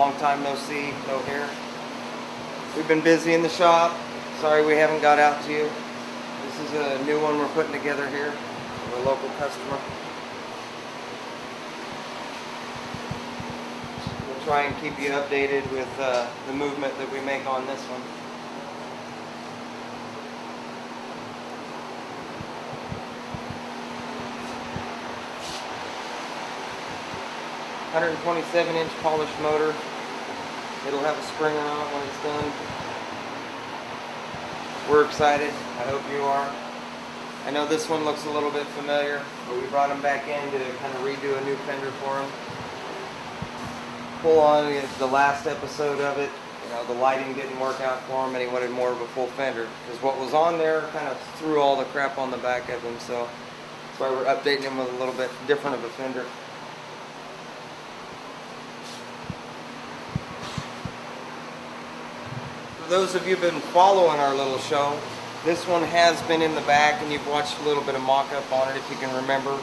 long time no see, no hear. We've been busy in the shop. Sorry we haven't got out to you. This is a new one we're putting together here for a local customer. We'll try and keep you updated with the movement that we make on this one. .127-inch polished motor. It'll have a springer on it when it's done. We're excited. I hope you are. I know this one looks a little bit familiar, but we brought him back in to kind of redo a new fender for him. Full on the last episode of it. You know, the lighting didn't work out for him, and he wanted more of a full fender because what was on there kind of threw all the crap on the back of him. So that's why we're updating him with a little bit different of a fender. For those of you who've been following our little show, this one has been in the back and you've watched a little bit of mock-up on it if you can remember.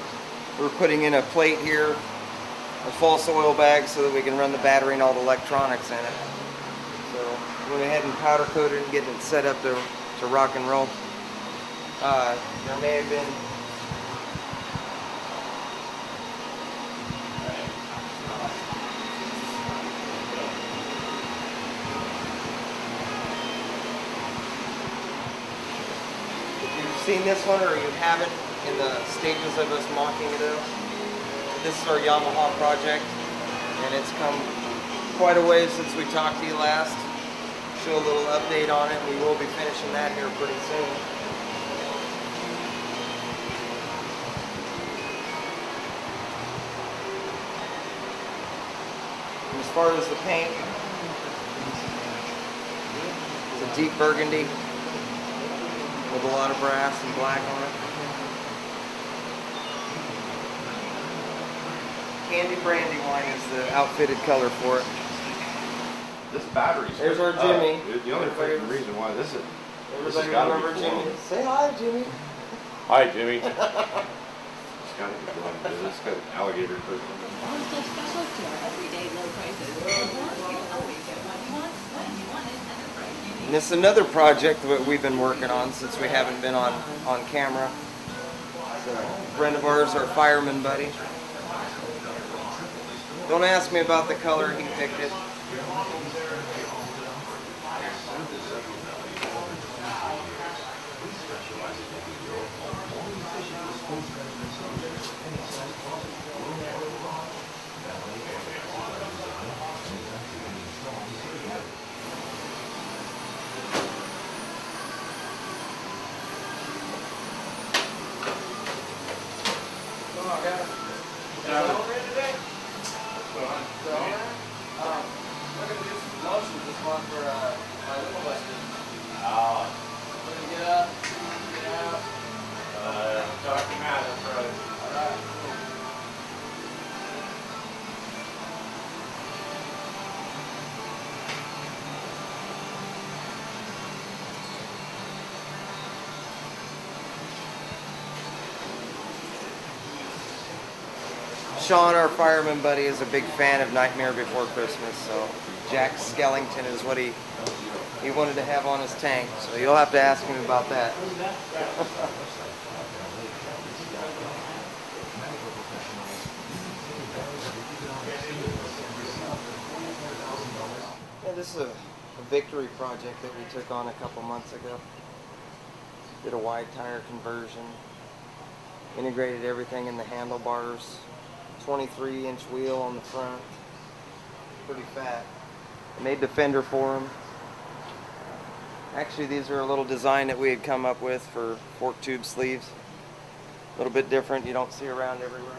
We're putting in a plate here, a false oil bag so that we can run the battery and all the electronics in it. So went ahead and powder coated and getting it set up to rock and roll. There may have been seen this one or you haven't in the stages of us mocking it up. This is our Yamaha project and it's come quite a ways since we talked to you last. Show a little update on it. We will be finishing that here pretty soon. And as far as the paint, it's a deep burgundy with a lot of brass and black on it. Candy Brandywine is the outfitted color for it. This battery's There's our Jimmy. The only freaking reason why this is... Everybody remember Jimmy? Say hi, Jimmy. Hi, Jimmy. It's gotta be going because it's got alligator foot. Our special to our everyday low prices. You always get what you want when you want it at a price you need. And this is another project that we've been working on since we haven't been on camera. So, a friend of ours, our fireman buddy. Don't ask me about the color, he picked it. Sean, our fireman buddy, is a big fan of Nightmare Before Christmas, so Jack Skellington is what he wanted to have on his tank, so you'll have to ask him about that. Yeah, this is a victory project that we took on a couple months ago. Did a wide tire conversion, integrated everything in the handlebars. 23-inch wheel on the front, pretty fat. I made the fender for him. Actually, these are a little design that we had come up with for fork tube sleeves. A little bit different, you don't see around everywhere.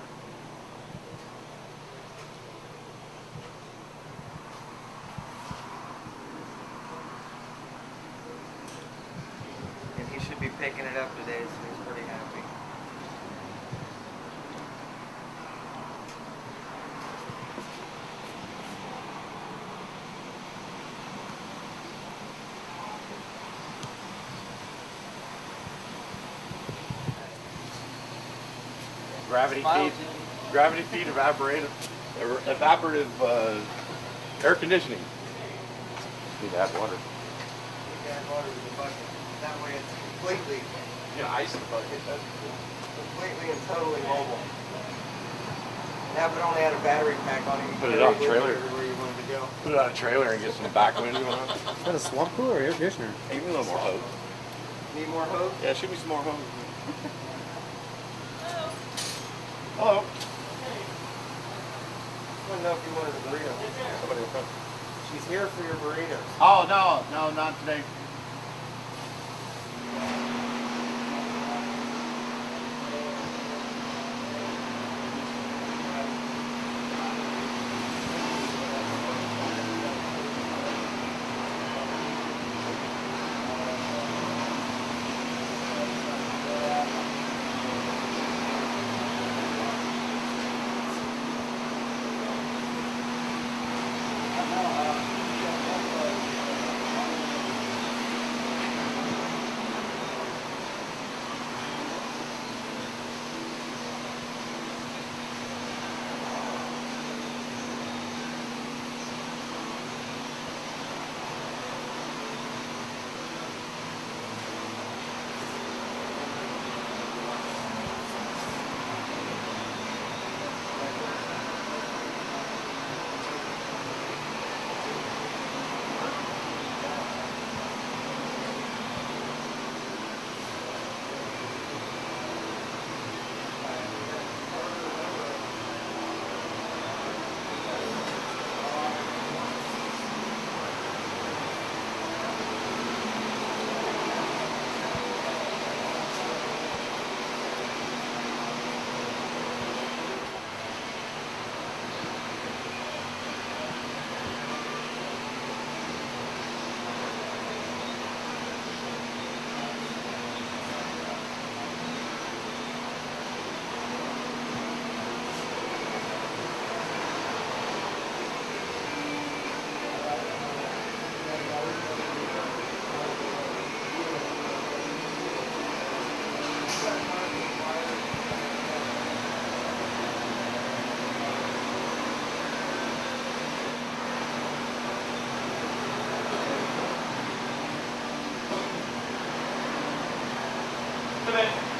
And he should be picking it up today, so he's pretty happy. Gravity feed evaporative Air conditioning. Need to add water. Add water to the bucket. That way it's completely, Yeah, ice in the bucket. That's cool. completely and totally mobile. Now, if it only had a battery pack on it, you Put could it carry on with trailer. you everywhere you wanted to go. Put it on a trailer and get some backwind going on. Is that a swamp cooler or air conditioner? Give me a little more hose. Need more hose? Yeah, shoot me some more hose. Hello. I want to know if you wanted a burrito. Somebody will come. She's here for your burritos. Oh, no, not today.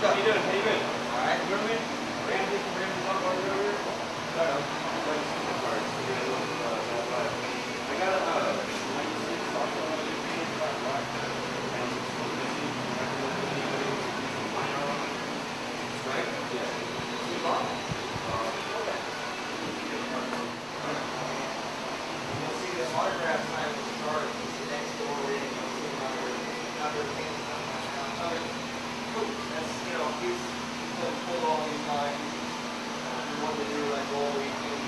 How you doing? How you doing? All right. You know what I mean? Randy, talk about it over here? No. I got You'll see the autograph sign will start next door reading. You'll see another thing. That's, you know, he's pulled all these lines. We wanted to do like all weekend.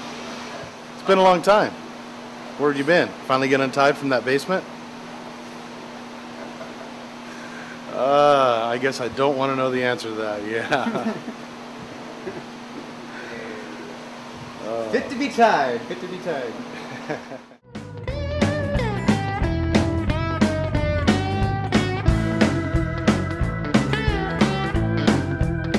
It's been a long time. Where'd you been? Finally get untied from that basement? I guess I don't want to know the answer to that. Yeah. Fit to be tied. Fit to be tied.